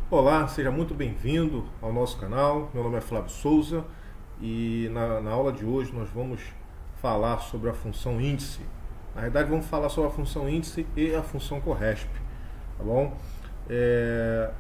Olá, seja muito bem-vindo ao nosso canal. Meu nome é Flávio Souza e na aula de hoje nós vamos falar sobre a função índice. Na verdade, vamos falar sobre a função índice e a função corresp, tá bom?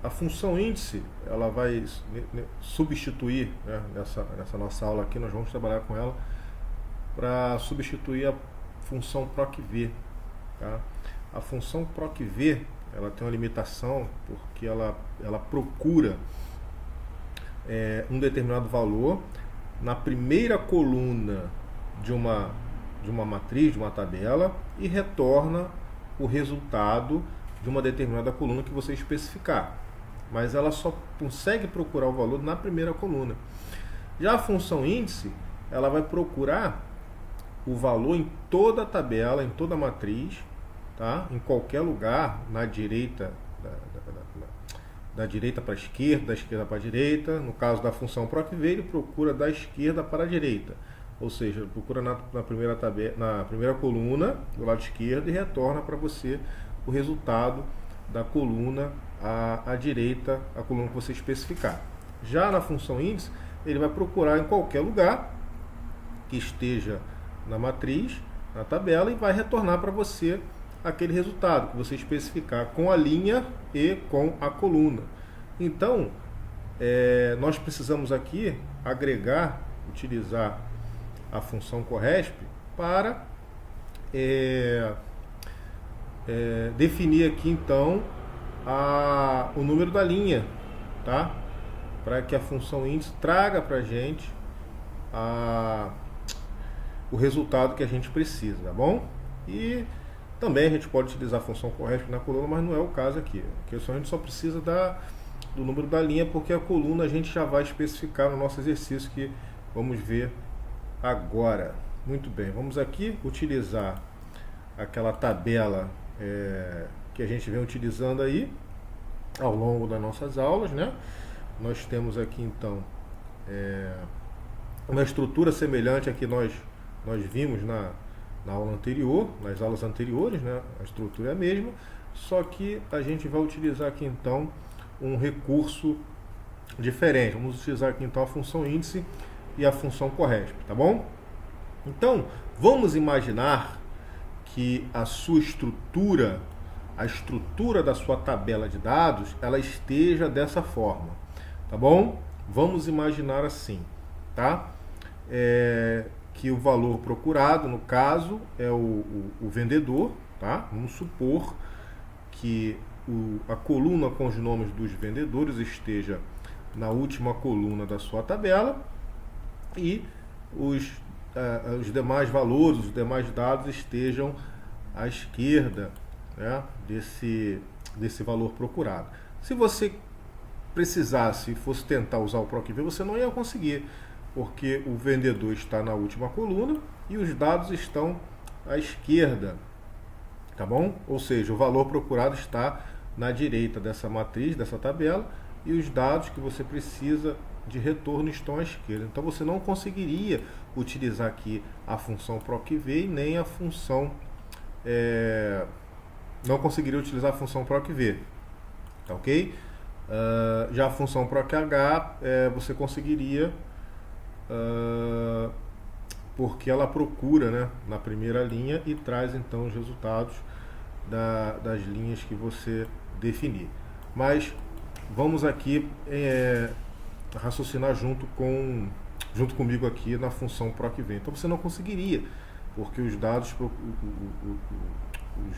A função índice ela vai substituir, né, nessa nossa aula aqui, nós vamos trabalhar com ela para substituir a função procv, tá? A função procv ela tem uma limitação porque ela procura um determinado valor na primeira coluna de uma matriz, de uma tabela, e retorna o resultado de uma determinada coluna que você especificar. Mas ela só consegue procurar o valor na primeira coluna. Já a função índice, ela vai procurar o valor em toda a tabela, em toda a matriz, tá? Em qualquer lugar, na direita, da direita para a esquerda, da esquerda para a direita. No caso da função procv, ele procura da esquerda para a direita, ou seja, ele procura na primeira coluna do lado esquerdo e retorna para você o resultado da coluna à direita, a coluna que você especificar. Já na função índice, ele vai procurar em qualquer lugar que esteja na matriz, na tabela, e vai retornar para você aquele resultado que você especificar com a linha e com a coluna. Então, nós precisamos aqui agregar, utilizar a função corresp para definir aqui então o número da linha, tá? Para que a função índice traga para a gente o resultado que a gente precisa, tá bom? E também a gente pode utilizar a função corresp na coluna, mas não é o caso aqui. A gente só precisa do número da linha, porque a coluna a gente já vai especificar no nosso exercício que vamos ver agora. Muito bem, vamos aqui utilizar aquela tabela que a gente vem utilizando aí ao longo das nossas aulas, né? Nós temos aqui então uma estrutura semelhante a que nós vimos na aula anterior, nas aulas anteriores, né? A estrutura é a mesma, só que a gente vai utilizar aqui então um recurso diferente. Vamos utilizar aqui então a função índice e a função corresp, tá bom? Então, vamos imaginar que a sua estrutura, a estrutura da sua tabela de dados, ela esteja dessa forma, tá bom? Vamos imaginar assim, tá? Que o valor procurado, no caso, é o vendedor, tá? Vamos supor que a coluna com os nomes dos vendedores esteja na última coluna da sua tabela e os demais valores, os demais dados estejam à esquerda, né, desse valor procurado. Se você precisasse e fosse tentar usar o procv, você não ia conseguir, porque o vendedor está na última coluna e os dados estão à esquerda, tá bom? Ou seja, o valor procurado está na direita dessa matriz, dessa tabela, e os dados que você precisa de retorno estão à esquerda. Então você não conseguiria utilizar aqui a função procv nem a função não conseguiria utilizar a função procv, tá ok? Já a função proch você conseguiria, porque ela procura, né, na primeira linha e traz então os resultados das linhas que você definir. Mas vamos aqui raciocinar junto comigo aqui na função procv. Então você não conseguiria, porque os dados, os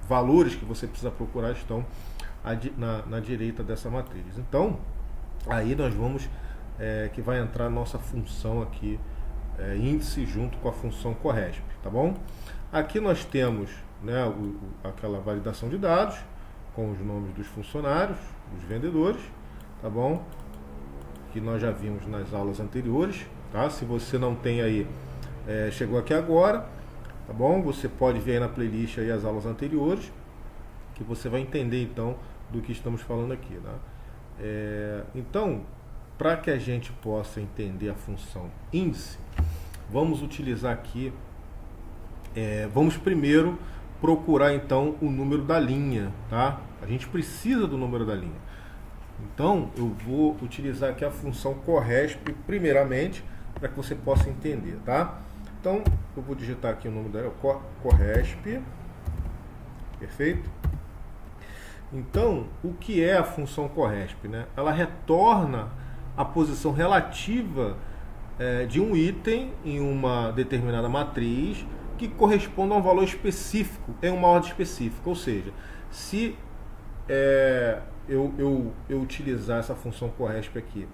valores que você precisa procurar estão na direita dessa matriz. Então, aí nós vamos que vai entrar a nossa função aqui, índice, junto com a função corresp, tá bom? Aqui nós temos, né, aquela validação de dados com os nomes dos funcionários, dos vendedores, tá bom? Que nós já vimos nas aulas anteriores, tá? Se você não tem aí, chegou aqui agora, tá bom? Você pode ver aí na playlist aí as aulas anteriores, que você vai entender então do que estamos falando aqui, tá? Então, para que a gente possa entender a função índice, vamos utilizar aqui, vamos primeiro procurar então o número da linha, tá? A gente precisa do número da linha. Então, eu vou utilizar aqui a função corresp primeiramente, para que você possa entender, tá? Então, eu vou digitar aqui o nome dela, corresp, perfeito? Então, o que é a função corresp, né? Ela retorna a posição relativa de um item em uma determinada matriz que corresponde a um valor específico em uma ordem específica. Ou seja, se eu utilizar essa função corresp aqui,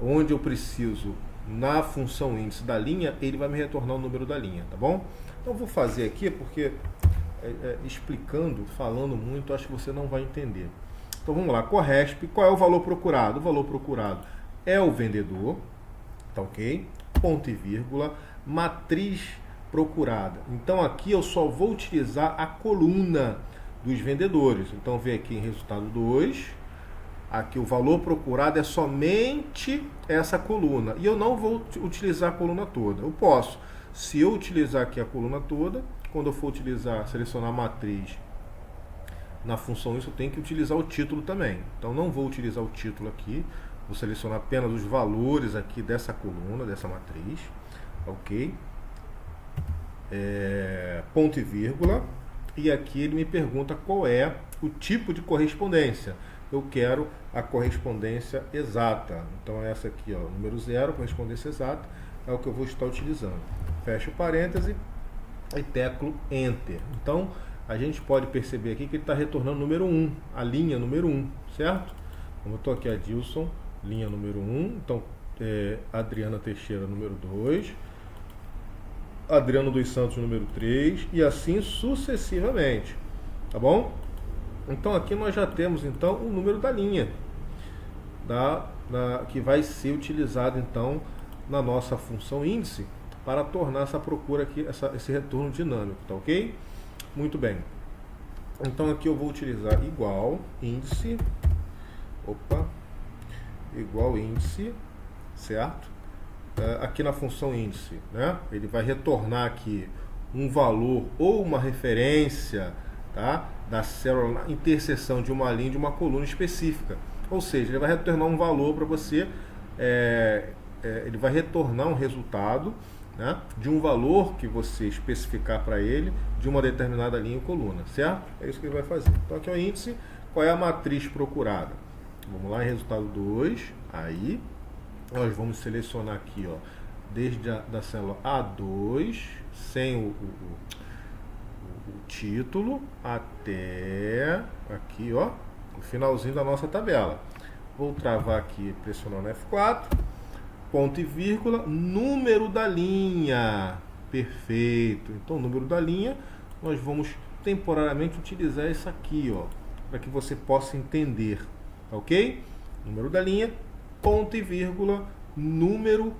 onde eu preciso na função índice da linha, ele vai me retornar o número da linha, tá bom? Então eu vou fazer aqui porque explicando, falando muito, acho que você não vai entender. Então vamos lá, corresp, qual é o valor procurado? O valor procurado é o vendedor, tá ok? Ponto e vírgula, matriz procurada. Então aqui eu só vou utilizar a coluna dos vendedores. Então vem aqui em resultado 2, aqui o valor procurado é somente essa coluna. E eu não vou utilizar a coluna toda. Eu posso, se eu utilizar aqui a coluna toda, quando eu for selecionar a matriz na função isso, eu tenho que utilizar o título também. Então não vou utilizar o título aqui, vou selecionar apenas os valores aqui dessa coluna, dessa matriz, ok? Ponto e vírgula, e aqui ele me pergunta qual é o tipo de correspondência. Eu quero a correspondência exata. Então essa aqui, ó, número 0, correspondência exata, é o que eu vou estar utilizando. Fecho o parêntese e teclo Enter. Então a gente pode perceber aqui que ele está retornando o número 1, a linha número 1, certo? Como eu estou aqui, Adilson, linha número 1, então Adriana Teixeira, número 2, Adriano dos Santos, número 3, e assim sucessivamente, tá bom? Então aqui nós já temos então o número da linha que vai ser utilizado então na nossa função índice para tornar essa procura aqui, esse retorno dinâmico, tá ok? Muito bem. Então aqui eu vou utilizar igual índice, igual índice, certo? Aqui na função índice, né? Ele vai retornar aqui um valor ou uma referência, tá? Da célula na interseção de uma linha e de uma coluna específica. Ou seja, ele vai retornar um valor para você, ele vai retornar um resultado, né, de um valor que você especificar para ele de uma determinada linha ou coluna, certo? É isso que ele vai fazer. Então aqui é o índice, qual é a matriz procurada? Vamos lá em resultado 2, aí nós vamos selecionar aqui, ó, desde da célula A2, sem o título, até aqui, ó, o finalzinho da nossa tabela. Vou travar aqui pressionando F4, ponto e vírgula, número da linha. Perfeito. Então, o número da linha, nós vamos temporariamente utilizar isso aqui, ó, para que você possa entender, ok? Número da linha, ponto e vírgula, número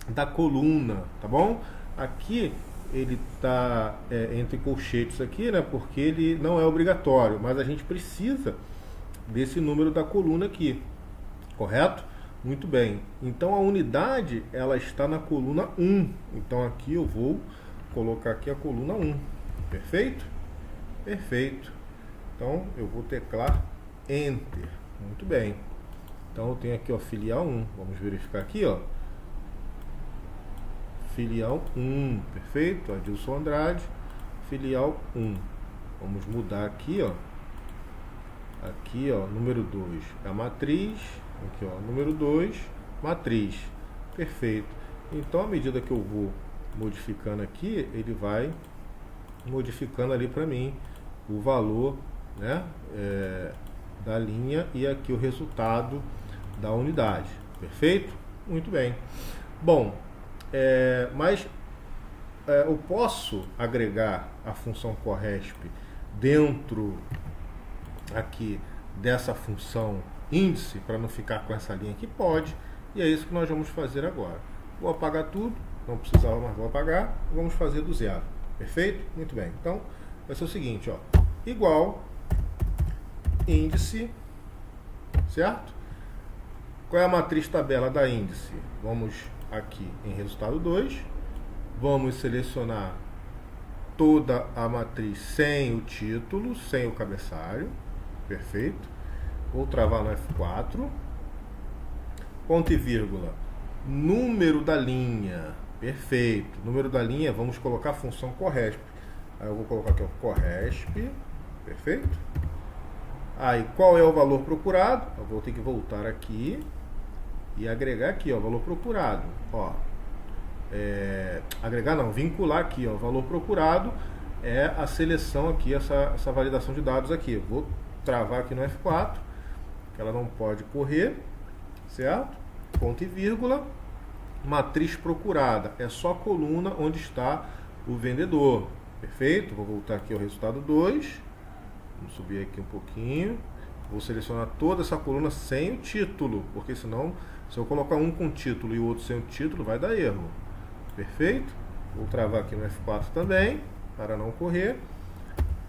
da coluna, tá bom? Aqui ele está entre colchetes aqui, né? Porque ele não é obrigatório, mas a gente precisa desse número da coluna aqui, correto? Muito bem. Então a unidade ela está na coluna 1. Então aqui eu vou colocar aqui a coluna 1. Perfeito? Perfeito. Então eu vou teclar Enter. Muito bem. Então eu tenho aqui, ó, filial 1. Vamos verificar aqui, ó. Filial 1. Perfeito? Adilson Andrade. Filial 1. Vamos mudar aqui, ó. Aqui, ó, número 2 é a matriz. Aqui, ó, número 2, matriz. Perfeito. Então, à medida que eu vou modificando aqui, ele vai modificando ali para mim o valor, né, da linha e aqui o resultado da unidade. Perfeito? Muito bem. Bom, mas eu posso agregar a função corresp dentro aqui dessa função índice, para não ficar com essa linha aqui? Pode, e é isso que nós vamos fazer agora. Vou apagar tudo, não precisava mais, vou apagar, vamos fazer do zero. Perfeito? Muito bem. Então, vai ser o seguinte, ó, igual índice, certo? Qual é a matriz tabela da índice? Vamos aqui em resultado 2, vamos selecionar toda a matriz sem o título, sem o cabeçalho. Perfeito? Vou travar no F4. Ponto e vírgula. Número da linha. Perfeito. Número da linha, vamos colocar a função corresp. Aí eu vou colocar aqui o corresp. Perfeito? Aí, qual é o valor procurado? Eu vou ter que voltar aqui e agregar aqui, ó, valor procurado. Ó, agregar não, vincular aqui, ó, valor procurado é a seleção aqui, essa validação de dados aqui. Eu vou travar aqui no F4, que ela não pode correr, certo? Ponto e vírgula. Matriz procurada é só a coluna onde está o vendedor. Perfeito? Vou voltar aqui ao resultado 2. Vamos subir aqui um pouquinho. Vou selecionar toda essa coluna sem o título, porque senão, se eu colocar um com título e o outro sem o título, vai dar erro. Perfeito? Vou travar aqui no F4 também, para não correr.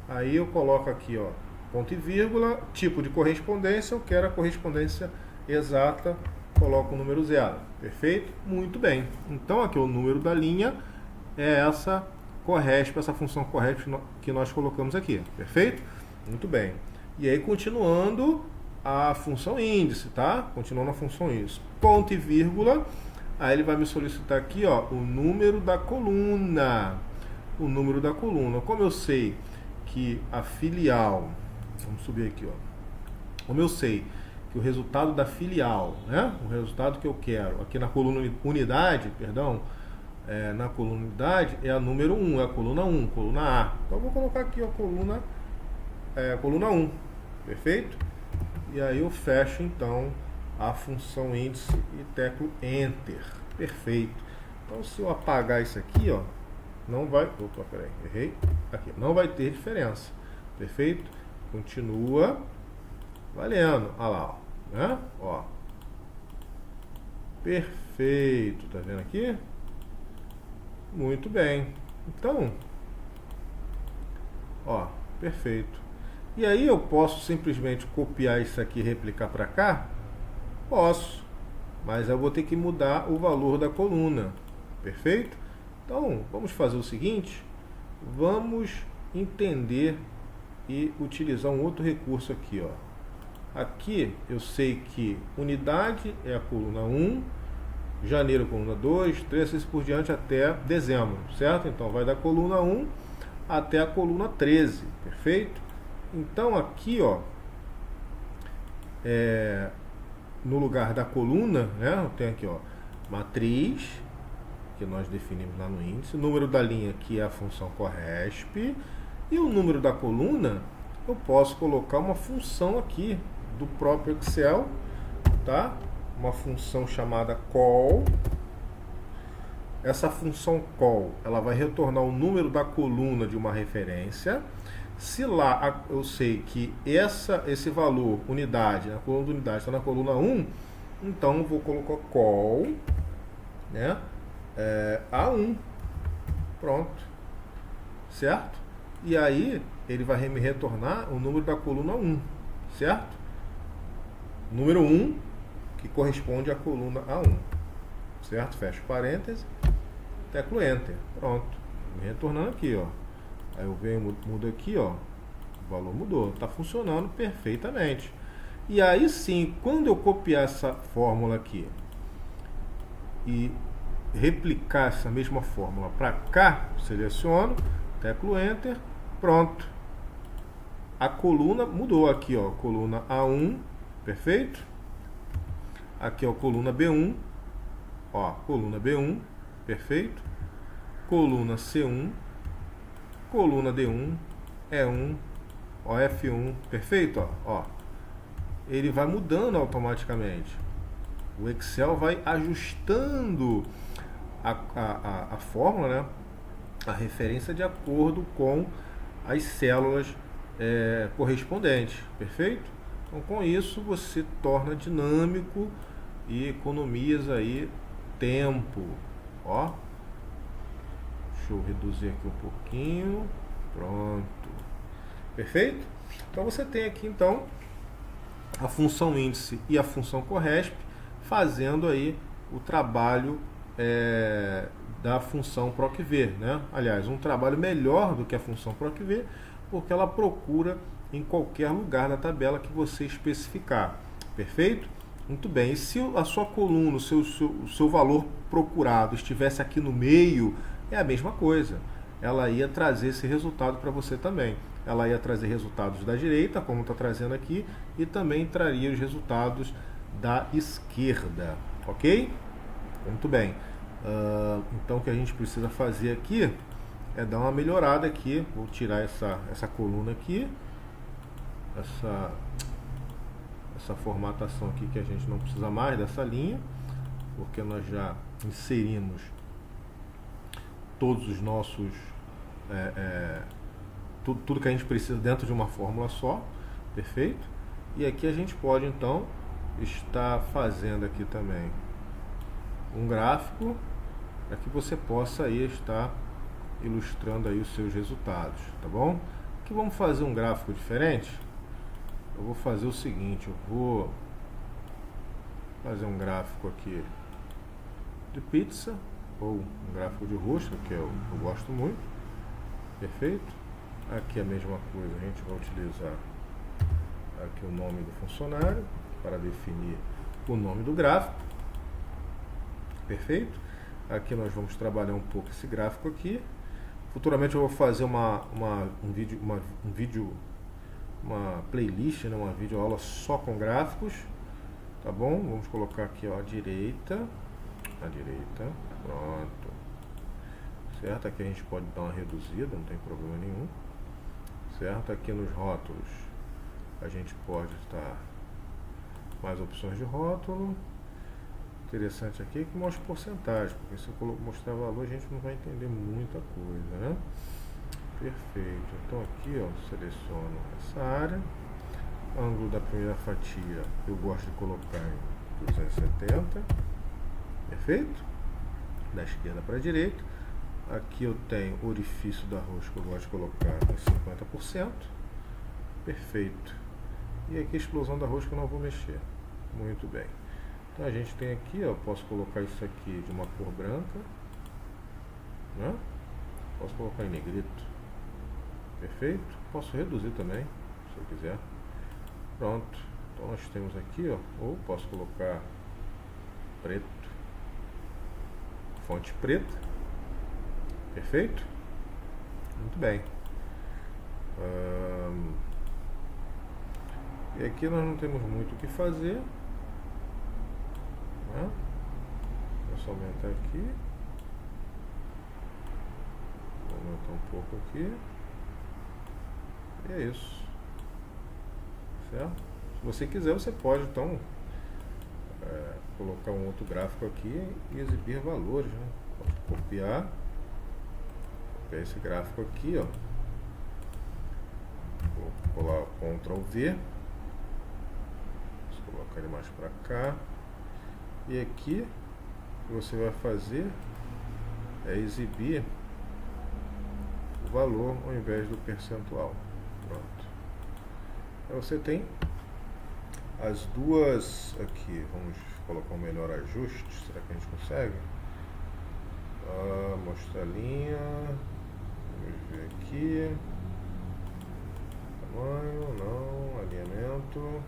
Aí eu coloco aqui, ó, ponto e vírgula, tipo de correspondência, eu quero a correspondência exata, coloco o número 0. Perfeito? Muito bem. Então aqui o número da linha é essa corresp, essa função corresp que nós colocamos aqui. Perfeito? Muito bem. E aí continuando a função índice, tá? Continuando a função índice. Ponto e vírgula. Aí ele vai me solicitar aqui, ó, o número da coluna. O número da coluna. Como eu sei que a filial, vamos subir aqui, ó. Como eu sei que o resultado da filial, né? O resultado que eu quero aqui na coluna unidade, perdão, na coluna unidade é a número 1, é a coluna 1, coluna A. Então eu vou colocar aqui a coluna 1, perfeito? E aí eu fecho então a função índice e teclo Enter, perfeito. Então se eu apagar isso aqui, ó, não vai, opa, peraí, errei, aqui, não vai ter diferença, perfeito? Continua valendo, olha lá, ó, né? Ó, perfeito, tá vendo aqui? Muito bem. Então, ó, perfeito. E aí eu posso simplesmente copiar isso aqui e replicar para cá? Posso, mas eu vou ter que mudar o valor da coluna, perfeito? Então, vamos fazer o seguinte, vamos entender e utilizar um outro recurso aqui, ó. Aqui eu sei que unidade é a coluna 1, janeiro coluna 2, 3, assim por diante até dezembro, certo? Então vai da coluna 1 até a coluna 13, perfeito? Então aqui, ó, no lugar da coluna, né, eu tenho aqui, ó, matriz, que nós definimos lá no índice, o número da linha, que é a função corresp, e o número da coluna, eu posso colocar uma função aqui do próprio Excel, tá? Uma função chamada call. Essa função call, ela vai retornar o número da coluna de uma referência. Se lá eu sei que esse valor, unidade, na coluna de unidade está na coluna 1, então eu vou colocar call, né, A1. Pronto. Certo? E aí ele vai me retornar o número da coluna 1, certo? Número 1, que corresponde à coluna A1. Certo? Fecho parênteses, teclo Enter. Pronto. Me retornando aqui, ó. Aí eu venho, mudo aqui, ó. O valor mudou. Está funcionando perfeitamente. E aí sim, quando eu copiar essa fórmula aqui e replicar essa mesma fórmula para cá, seleciono, teclo Enter, pronto. A coluna mudou aqui, ó. Coluna A1, perfeito? Aqui, ó, coluna B1, ó, coluna B1, perfeito? Coluna C1, coluna D1, E1, ó, F1, perfeito? Ó, ele vai mudando automaticamente. O Excel vai ajustando a fórmula, né? A referência de acordo com as células correspondentes, perfeito? Então, com isso você torna dinâmico e economiza aí tempo, ó. Deixa eu reduzir aqui um pouquinho, pronto, perfeito? Então você tem aqui então a função índice e a função corresp fazendo aí o trabalho da função procv, né? Aliás, um trabalho melhor do que a função procv, porque ela procura em qualquer lugar da tabela que você especificar. Perfeito? Muito bem. E se a sua coluna, o seu valor procurado estivesse aqui no meio, é a mesma coisa. Ela ia trazer esse resultado para você também. Ela ia trazer resultados da direita, como está trazendo aqui, e também traria os resultados da esquerda. Ok? Muito bem. Então o que a gente precisa fazer aqui é dar uma melhorada aqui. Vou tirar essa coluna aqui, essa formatação aqui que a gente não precisa mais dessa linha, porque nós já inserimos todos os nossos tudo que a gente precisa dentro de uma fórmula só. Perfeito? E aqui a gente pode então estar fazendo aqui também um gráfico para que você possa aí estar ilustrando aí os seus resultados, tá bom? Aqui vamos fazer um gráfico diferente. Eu vou fazer o seguinte, eu vou fazer um gráfico aqui de pizza, ou um gráfico de rosto, que eu gosto muito. Perfeito? Aqui a mesma coisa, a gente vai utilizar aqui o nome do funcionário para definir o nome do gráfico. Perfeito? Aqui nós vamos trabalhar um pouco esse gráfico aqui. Futuramente eu vou fazer uma playlist, né, uma videoaula só com gráficos, tá bom? Vamos colocar aqui, ó, à direita, pronto, certo? Aqui a gente pode dar uma reduzida, não tem problema nenhum, certo? Aqui nos rótulos a gente pode estar mais opções de rótulo. Interessante aqui que mostra porcentagem, porque se eu mostrar valor a gente não vai entender muita coisa, né? Perfeito. Então aqui, ó, seleciono essa área. Ângulo da primeira fatia eu gosto de colocar em 270. Perfeito? Da esquerda para a direita. Aqui eu tenho o orifício da rosca, eu gosto de colocar em 50%. Perfeito. E aqui a explosão da rosca eu não vou mexer. Muito bem. Então a gente tem aqui, ó, posso colocar isso aqui de uma cor branca, né? Posso colocar em negrito. Perfeito? Posso reduzir também, se eu quiser. Pronto. Então nós temos aqui, ó, ou posso colocar preto, fonte preta. Perfeito? Muito bem. E aqui nós não temos muito o que fazer, né? Vou só aumentar aqui. Vou aumentar um pouco aqui. E é isso. Certo? Se você quiser, você pode então colocar um outro gráfico aqui e exibir valores, né? Pode copiar esse gráfico aqui, ó. Vou colar Ctrl V. Vou colocar ele mais para cá. E aqui o que você vai fazer é exibir o valor ao invés do percentual. Pronto. Aí você tem as duas aqui. Vamos colocar um melhor ajuste. Será que a gente consegue? Mostrar a linha. Vamos ver aqui. Tamanho, não. Alinhamento.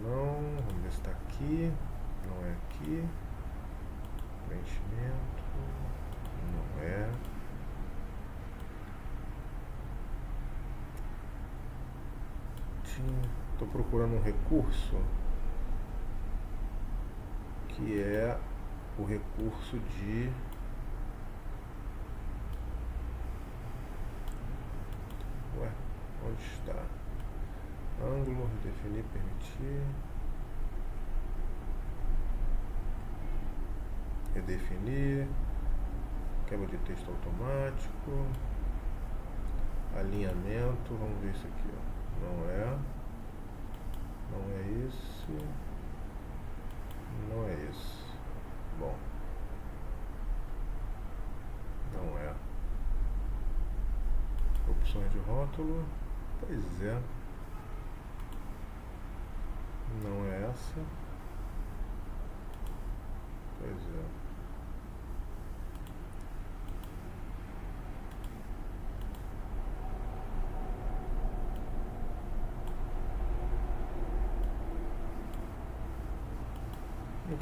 Não. Vamos ver se está aqui. Não é aqui. Preenchimento. Não é. Estou procurando um recurso que é o recurso de onde está? Ângulo, definir, permitir, redefinir, quebra de texto automático, alinhamento, vamos ver isso aqui, ó. Não é esse, não é esse, bom, não é. Opções de rótulo, pois é, não é essa, pois é.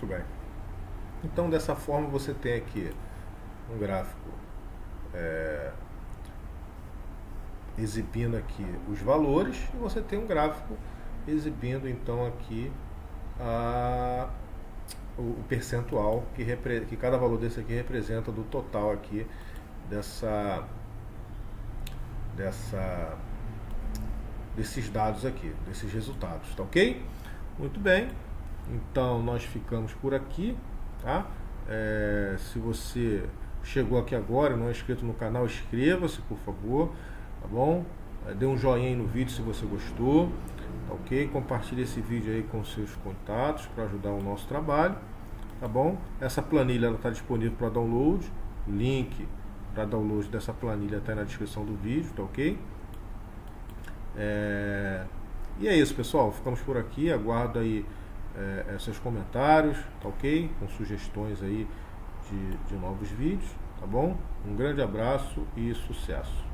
Muito bem. Então, dessa forma, você tem aqui um gráfico exibindo aqui os valores, e você tem um gráfico exibindo então aqui o percentual que cada valor desse aqui representa do total aqui desses dados aqui, desses resultados, tá ok? Muito bem, então nós ficamos por aqui, tá? Se você chegou aqui agora e não é inscrito no canal, inscreva-se, por favor, tá bom? Dê um joinha aí no vídeo se você gostou, tá ok? Compartilhe esse vídeo aí com seus contatos para ajudar o nosso trabalho, tá bom? Essa planilha está disponível para download, o link para download dessa planilha está na descrição do vídeo, tá ok? E é isso, pessoal, ficamos por aqui, aguardo aí seus comentários, tá ok? Com sugestões aí de novos vídeos, tá bom? Um grande abraço e sucesso!